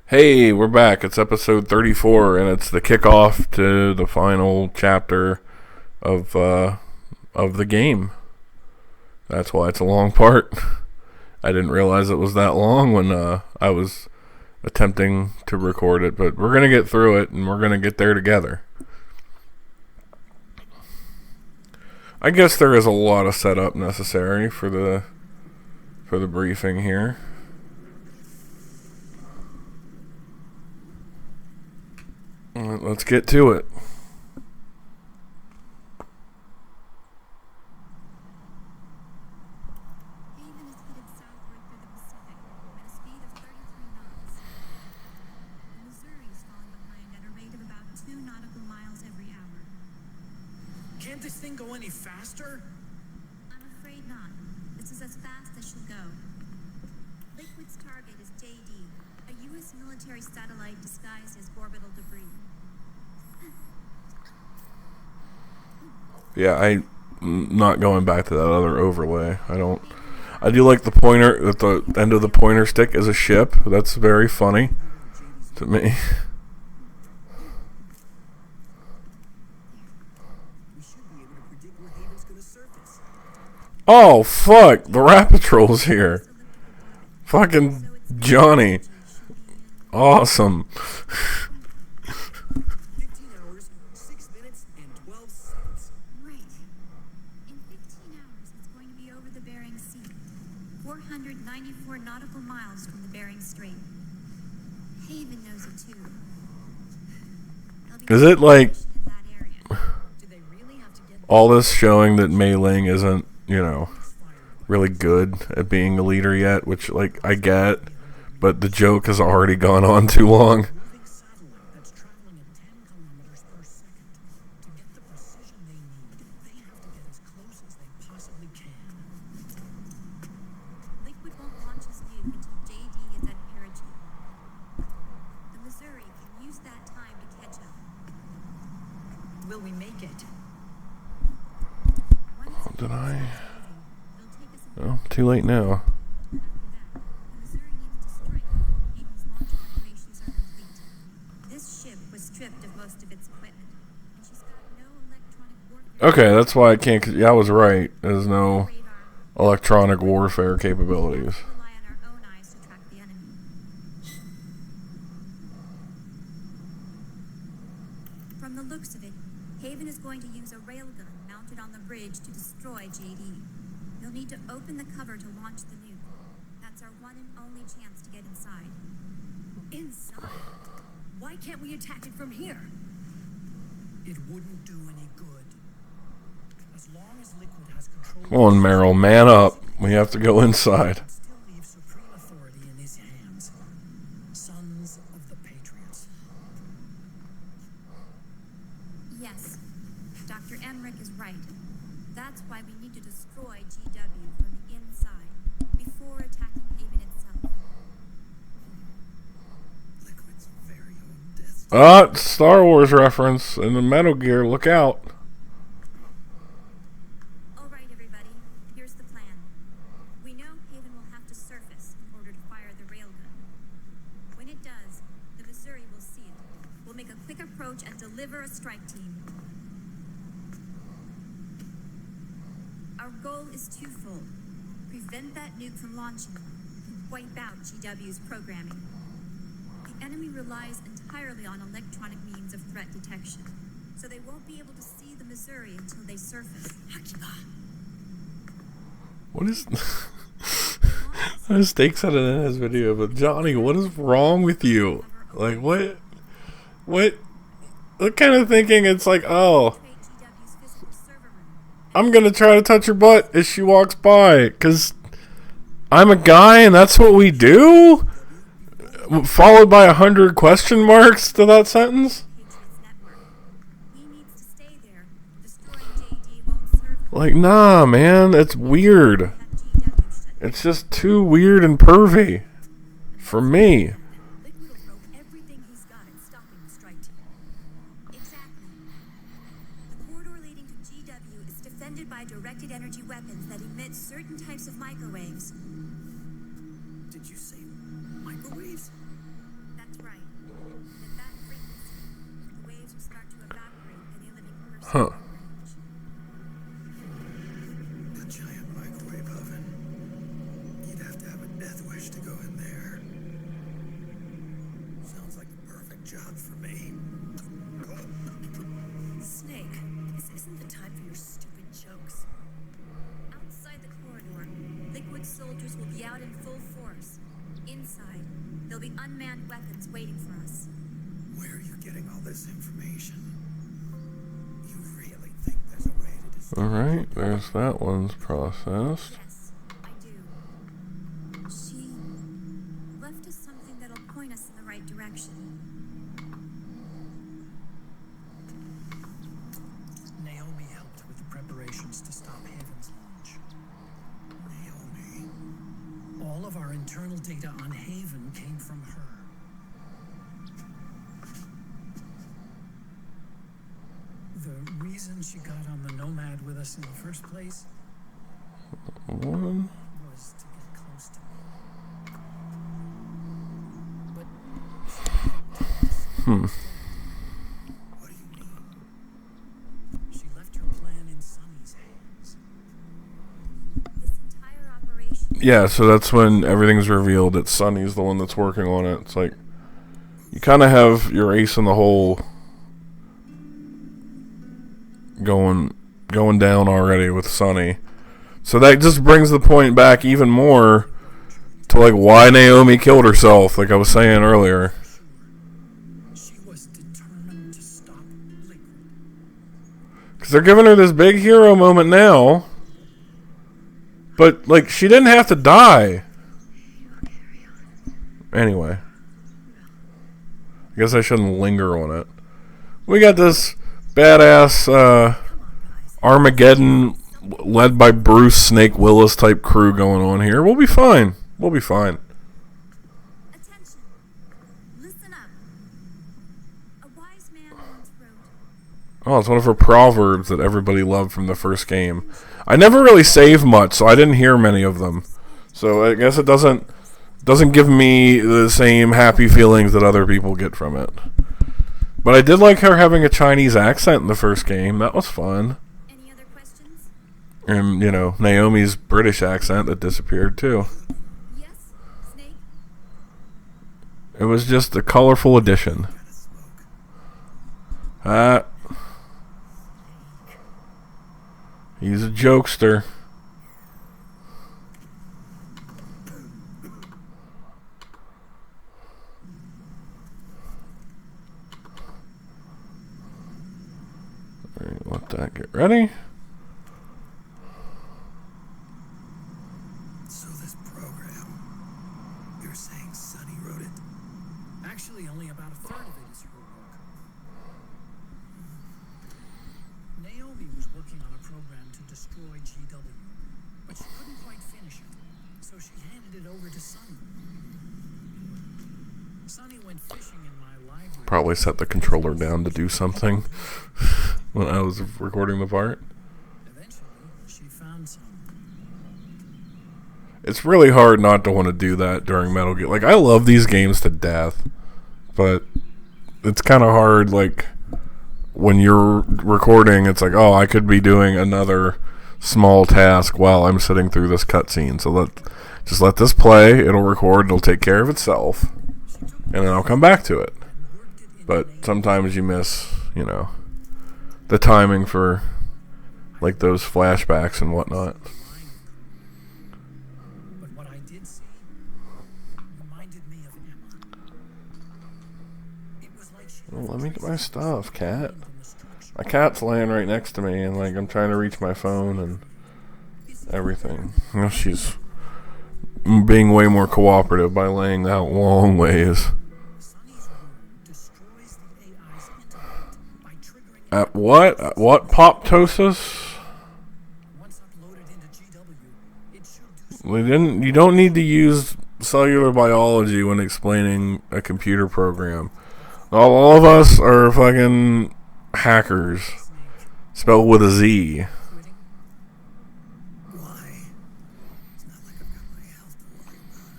Hey, we're back. It's episode 34, and it's the kickoff to the final chapter of the game. That's why it's a long part. I didn't realize it was that long when I was attempting to record it, but we're gonna get through it, and we're gonna get there together. I guess there is a lot of setup necessary for the briefing here. Let's get to it. Haven is headed southward through the Pacific at a speed of 33 knots. The Missouri is falling behind at a rate of about 2 nautical miles every hour. Can't this thing go any faster? I'm afraid not. This is as fast as she'll go. Liquid's target is JD, a U.S. military satellite disguised as orbital debris. Yeah, I'm not going back to that other overlay. I do like the pointer, at the end of the pointer stick is a ship. That's very funny to me. We should be able to predict where Haven's gonna surface. Oh, fuck, the Rat Patrol's here. Fucking Johnny. Awesome. 15 hours, 6 minutes, and 12 seconds. Right. In 15 hours, it's going to be over the Bering Sea, 494 nautical miles from the Bering Strait. Haven knows it too. They'll be Is it like in that area. Do they really have to get all this showing that Mei Ling isn't, really good at being a leader yet, which, like, I get, but the joke has already gone on too long. moving satellite that's traveling at 10 kilometers per second? To get the precision they need, they have to get as close as they possibly can. Liquid won't launch his nuke until JD is at perigee. The Missouri can use that time to catch up. Will we make it? Once Did I? it'll take us Oh, too late now. after that. The Missouri needs to strike before Haven's launch preparations are complete. This ship was stripped of most of its equipment, and she's got no electronic warfare Okay, that's why I can't. Yeah, I was right. There's no radar. electronic warfare capabilities. We rely on our own eyes to track the enemy. From the looks of it, Haven is going to use a railgun mounted on the bridge to destroy JD. You'll need to open the cover to launch the nuke. That's our one and only chance to get inside. Inside? Why can't we attack it from here? It wouldn't do any good. As long as Liquid has control, Come on, Meryl, man up. We have to go inside. it still leaves supreme authority in his hands. Sons of the Patriots. Yes, Dr. Emmerich is right. That's why we need to destroy GW from the inside before attacking Haven itself. Liquid's very own death. Star Wars reference in the Metal Gear. Look out. All right, everybody, here's the plan. We know Haven will have to surface in order to fire the railgun. When it does, the Missouri will see it. We'll make a quick approach and deliver a strike team. Our goal is twofold. Prevent that nuke from launching and wipe out GW's programming. The enemy relies entirely on electronic means of threat detection, so they won't be able to see the Missouri until they surface. What is? Steak said it in his video, but Johnny, what is wrong with you? Like, what kind of thinking? It's like, oh, Activate GW's physical server room. I'm gonna try to touch her butt as she walks by, 'cause I'm a guy and that's what we do? Followed by 100 question marks to that sentence? Patriots network. He needs to stay there. Destroying JD won't serve him. Like, nah, man, it's weird. Have GW shut It's just too weird and pervy for me. Liquid will throw everything he's got at stopping the strike team. Exactly. The corridor leading to GW is defended by directed energy weapons that emit certain types of microwaves. Did you say microwaves? That's Huh. A giant microwave oven. You'd have to have a death wish to go in there. Sounds like the perfect job for me. Snake, this isn't the time for your stupid jokes. Outside the corridor, liquid soldiers will be out in full force. Inside, there'll be unmanned weapons waiting for us. Where are you getting all this information? You really think there's a way to destroy? Alright, there's that one's processed. Yes, I do. She left us something that'll point us in the right direction. Naomi helped with the preparations to stop Haven's launch. Naomi. All of our internal data on Haven came from her. The reason she got on the Nomad with us in the first place One. was to get close to me. But What do you mean? she left her plan in Sonny's hands. This entire operation. Yeah, so that's when everything's revealed that Sonny's the one that's working on it. It's like, you kind of have your ace in the hole going down already with Sonny. So that just brings the point back even more to like why Naomi killed herself, like I was saying earlier. She was determined to stop Liquid. Because they're giving her this big hero moment now. But, like, she didn't have to die. Anyway. I guess I shouldn't linger on it. We got this badass Armageddon led by Bruce Snake Willis type crew going on here. We'll be fine. We'll be fine. Attention. Listen up. A wise man once wrote, Oh, it's one of her proverbs that everybody loved from the first game. I never really saved much, so I didn't hear many of them. So I guess it doesn't give me the same happy feelings that other people get from it. But I did like her having a Chinese accent in the first game. That was fun. any other questions? And, you know, Naomi's British accent that disappeared too. Yes, Snake? It was just a colorful addition. He's a jokester. Alright, let that get ready. So this program, you're saying Sonny wrote it? Actually, only about a third of it is her work. Naomi was working on a program to destroy GW, but she couldn't quite finish it, so she handed it over to Sonny. Sonny went fishing in my library. Probably set the controller down to do something when I was recording the part. Eventually, she found some. It's really hard not to want to do that during Metal Gear. Like, I love these games to death, but it's kind of hard, like, when you're recording, it's like, oh, I could be doing another small task while I'm sitting through this cutscene. So just let this play, it'll record, it'll take care of itself, and then I'll come back to it. But sometimes you miss, you know, the timing for, like, those flashbacks and whatnot. But what I did see reminded me of Emma. It was like she Well, let me get my stuff, cat. My cat's laying right next to me, and, like, I'm trying to reach my phone and everything. You know, she's being way more cooperative by laying out long ways. Sonny's room destroys the AI's intellect by triggering At what? At what poptosis? once uploaded into GW. It should do We didn't. You don't need to use cellular biology when explaining a computer program. All of us are fucking hackers, spelled with a Z. quitting. Why? It's not like I've got my health to worry about.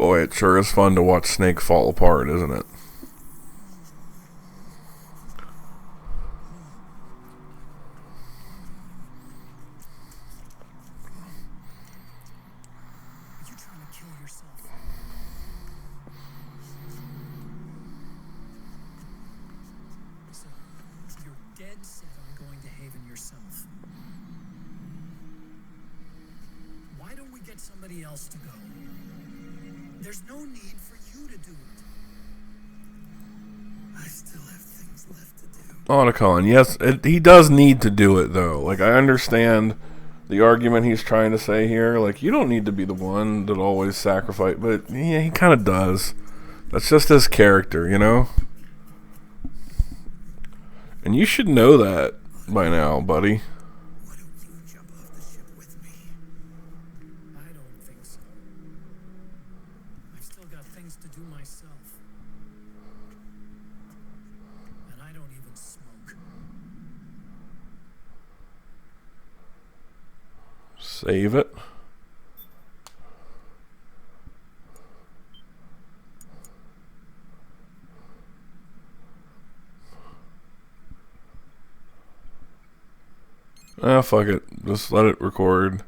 Boy, it sure is fun to watch Snake fall apart, isn't it? Are you trying to kill yourself? So, you're dead set on going to Haven yourself. Why don't we get somebody else to go? There's no need for you to do it. I still have things left to do. Otacon, yes, he does need to do it, though. Like, I understand the argument he's trying to say here. Like, you don't need to be the one that always sacrifice, but yeah, he kind of does. That's just his character, you know? And you should know that by now, buddy. Why don't you jump off the ship with me? I don't think so. I've still got things to do myself. And I don't even smoke. Save it. Ah, fuck it. Just let it record.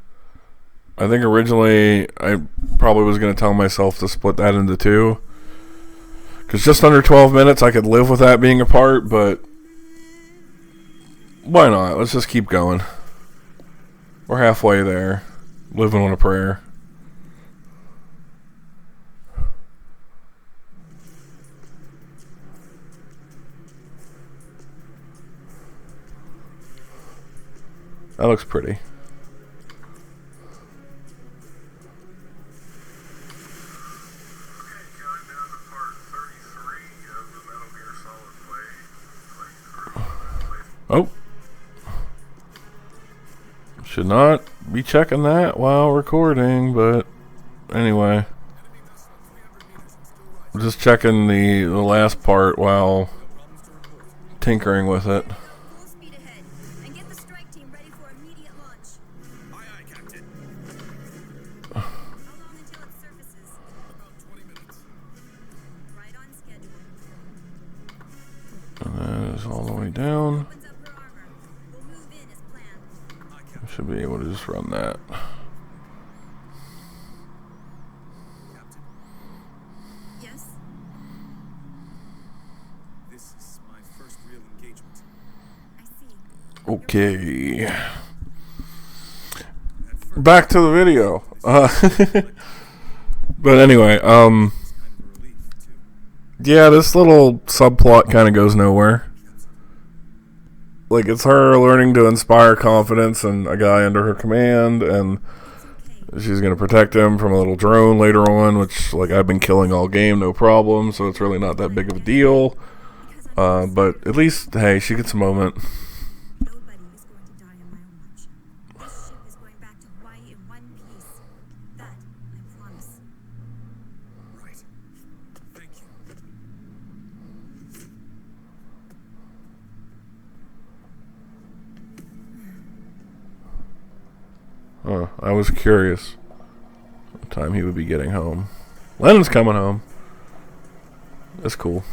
I think originally I probably was going to tell myself to split that into two. Because just under 12 minutes I could live with that being apart, but why not? Let's just keep going. We're halfway there. Living on a prayer. That looks pretty. Oh. Should not be checking that while recording, but anyway. Just checking the last part while tinkering with it. Full speed ahead and get the strike team ready for immediate launch. Aye, aye, Captain. How long until it surfaces? About 20 minutes. Right on schedule. And that is all the way down. Opens up her armor. We'll move in as planned. Aye, Captain. Should be able to just run that. Captain, Yes? this is my first real engagement. I see. Okay. At first, Back to the video. But anyway, it's kind of a relief, too. yeah, this little subplot kind of goes nowhere. Like, it's her learning to inspire confidence in a guy under her command, and she's going to protect him from a little drone later on, which, like, I've been killing all game, no problem, so it's really not that big of a deal. But at least, hey, she gets a moment. Nobody is going to die on my watch. This ship is going back to Hawaii in one piece. That I promise. Right. Thank you. I was curious what time he would be getting home. Lennon's coming home. That's cool.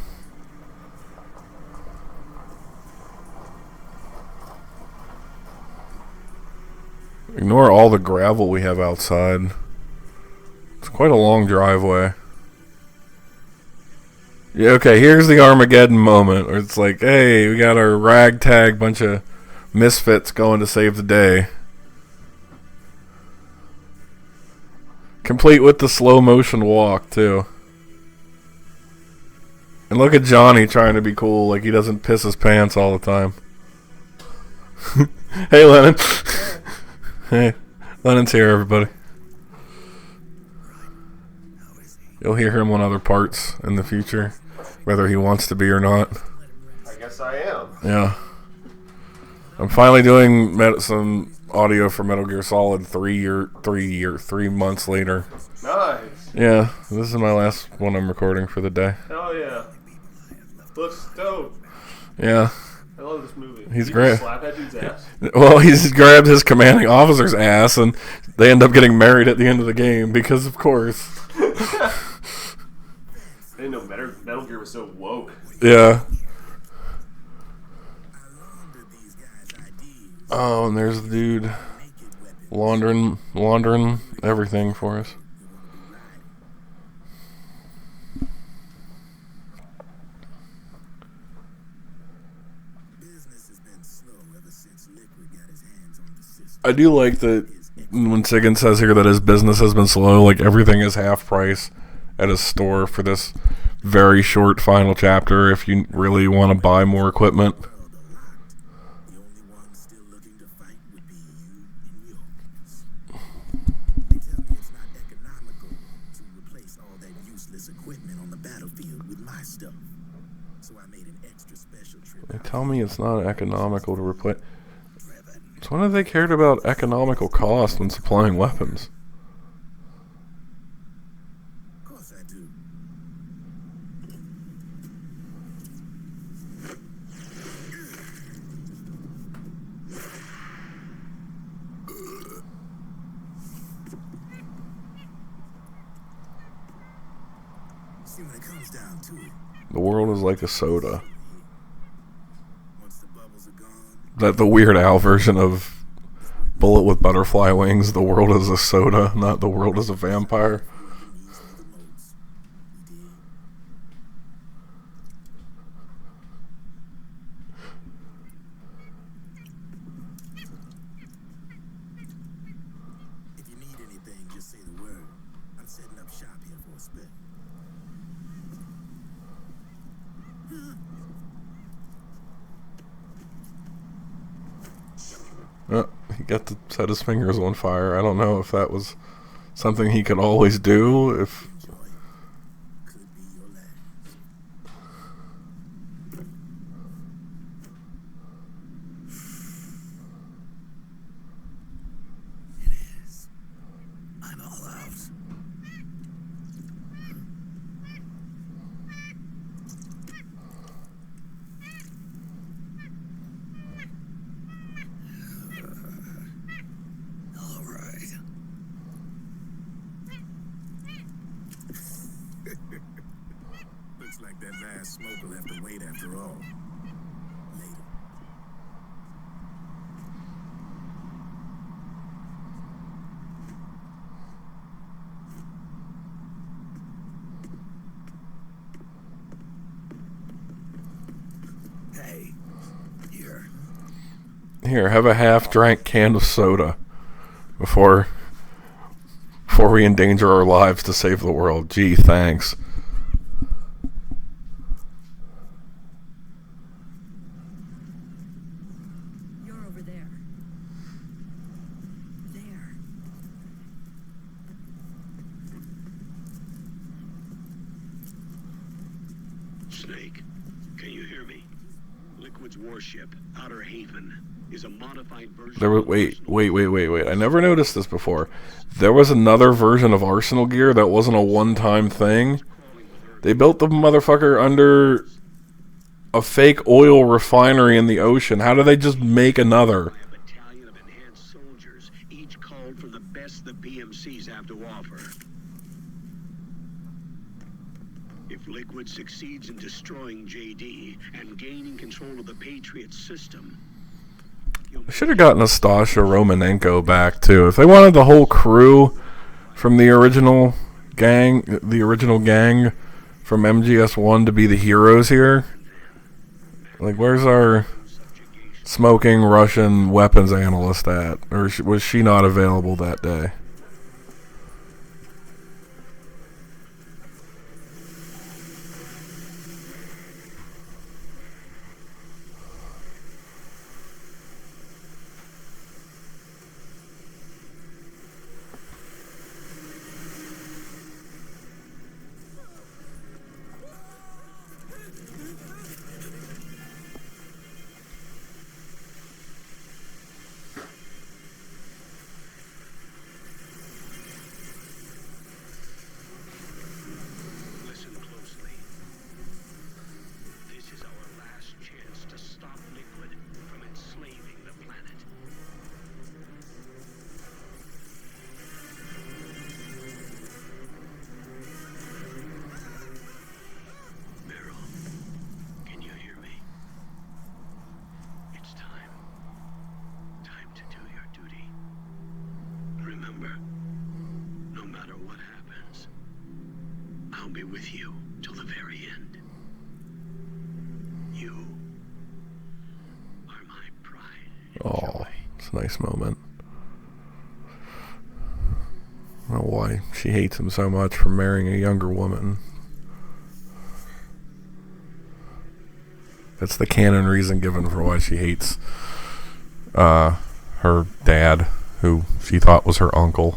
Ignore all the gravel we have outside. It's quite a long driveway. Yeah, okay, here's the Armageddon moment where it's like, hey, we got our ragtag bunch of misfits going to save the day. Complete with the slow motion walk, too. And look at Johnny trying to be cool, like he doesn't piss his pants all the time. Hey, Lennon. Hey, Lennon's here, everybody. How is he? You'll hear him on other parts in the future, whether he wants to be or not. I guess I am. Yeah. I'm finally doing some audio for Metal Gear Solid 3 months later. Nice. Yeah, this is my last one I'm recording for the day. Hell yeah. Looks dope. Yeah. I love this movie. He's Did you great. Slap that dude's ass. Well, he's grabbed his commanding officer's ass, and they end up getting married at the end of the game, because of course. I didn't know Metal Gear was so woke. Yeah. I laundered these guys' ideas. Oh, and there's the dude Naked weapons. laundering everything for us. You want to be riding. Business has been slow ever since Liquid got his hands on the system. I do like that when Sigan says here that his business has been slow, like everything is half price at his store for this very short final chapter if you really want to buy more equipment. World are locked. The only ones still looking to fight would be you and yours. They tell me it's not economical to replace all that useless equipment on the battlefield with my stuff. So I made an extra special trip They out tell me it's not economical to replace. driven. So when have they cared about economical cost when supplying weapons? Of course I do. See, when it comes down to it, The world is like a soda. once the bubbles are gone, That the Weird Al version of Bullet with Butterfly Wings, the world is a soda, not the world is a vampire. whoever needs me the most. You dig? If you need anything, just say the word. I'm setting up shop here for a spell. He got to set his fingers on fire. I don't know if that was something he could always do. If Enjoy. Could be your last. It is. I'm all out. All right. Looks like that last smoke will have to wait after all. Later. Hey, here, have a half-drank can of soda before we endanger our lives to save the world. Gee, thanks. You're over there. There. Snake, can you hear me? Liquid's warship, Outer Haven, is a modified version. There was wait. I never noticed this before. There was another version of Arsenal gear that wasn't a one-time thing. They built the motherfucker under a fake oil refinery in the ocean. How do they just make another? A battalion of enhanced soldiers, each called from the best the PMCs have to offer. If Liquid succeeds in destroying JD and gaining control of the Patriot system, I should have gotten Nastasha Romanenko back too. If they wanted the whole crew from the original gang from MGS1 to be the heroes here, like where's our smoking Russian weapons analyst at? Or was she not available that day? I'll be with you till the very end. You are my pride and Oh, joy. it's a nice moment. I don't know why she hates him so much for marrying a younger woman. That's the canon reason given for why she hates her dad, who she thought was her uncle.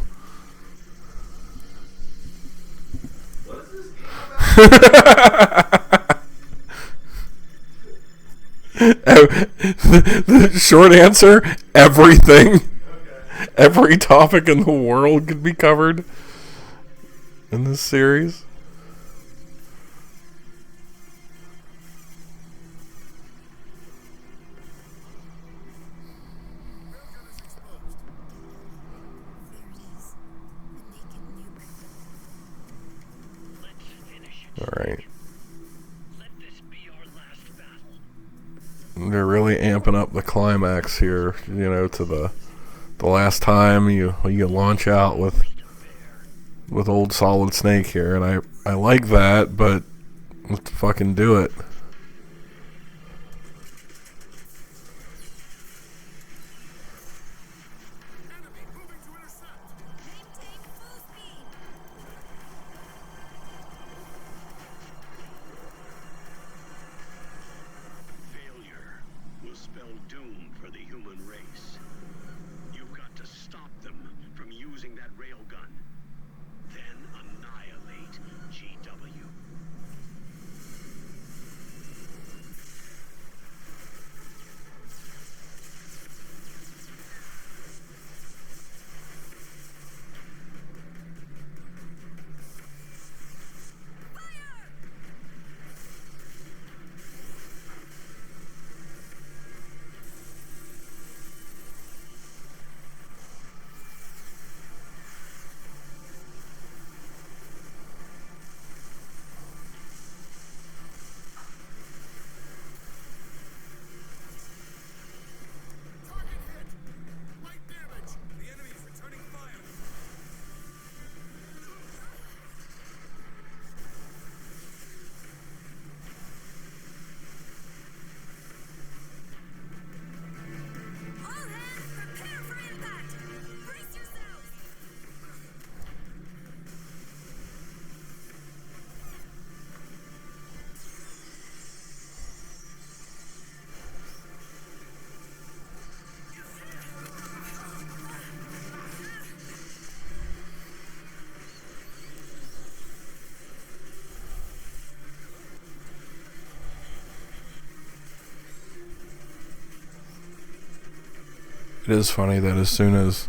The short answer, everything. Okay. Every topic in the world could be covered in this series. Alright. They're really amping up the climax here, to the last time you launch out with old Solid Snake here, and I like that, but let's fucking do it. It is funny that as soon as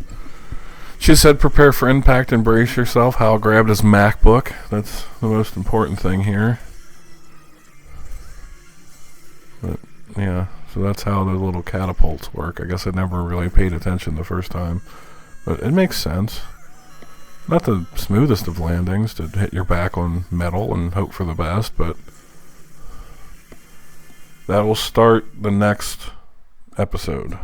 she said prepare for impact and brace yourself, Hal grabbed his MacBook. That's the most important thing here. But yeah, so that's how the little catapults work. I guess I never really paid attention the first time, but it makes sense. Not the smoothest of landings to hit your back on metal and hope for the best, but that will start the next episode.